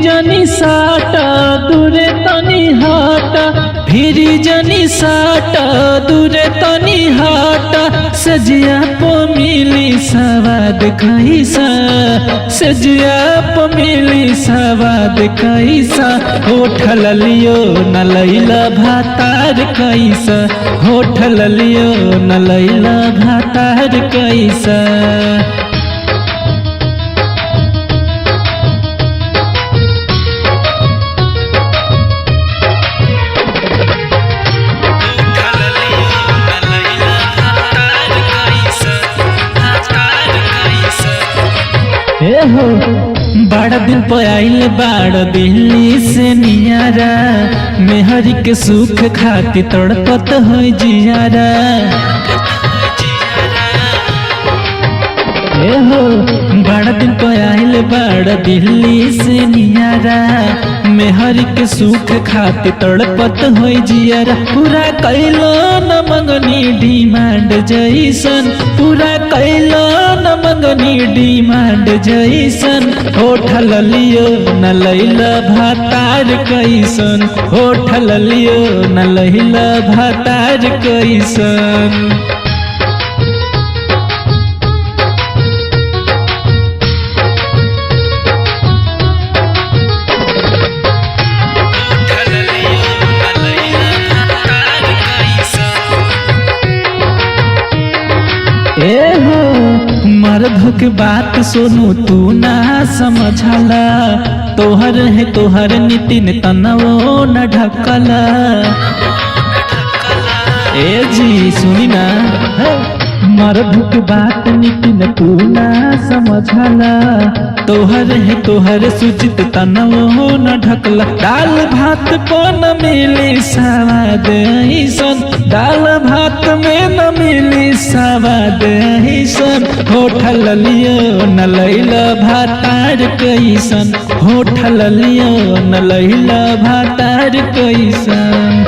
जनी साटा दूरे तनी हाटा, फिरी जनी साटा दूरे तनी हाटा। सजिया पो मिली सवाद कैसा, सजिया पो मिली सवाद कैसा। होठल लियो न लैला भातार कैसा, होठल लियो न लैला भातार कैसा। हो बड़ा दिन पे आइल बाड़ दिल्ली से नियारा, मेहरी के सुख खाती तड़पत हो जियारा। हो बड़ा दिन पे आइल बाड़ दिल्ली से नियारा, मेहरी के सुख खाती तड़पत हो जियारा। पूरा कैलो न मंगनी डिमांड जैसन, पूरा कैलो न मंगनी डिमांड जैसन। होठल लियो न लैला भातार कैसन, होठल लियो न लैला भातार कैसन। हो मर्द के बात सुनू तू ना समझला, तोहर है तोहर नितिन तनवो न ढकला। ए जी सुनी ना, मर्द के बात नितिन तू ना समझला, तोहर है तोहर सुचित तनवो न ढकला। दाल भात को न मिली सवाद ऐसन, दाल भात में न मिली सवाद ऐसन। होठल लियो न लैला भातार कैसन, होठल लियो न लैला भातार कैसन।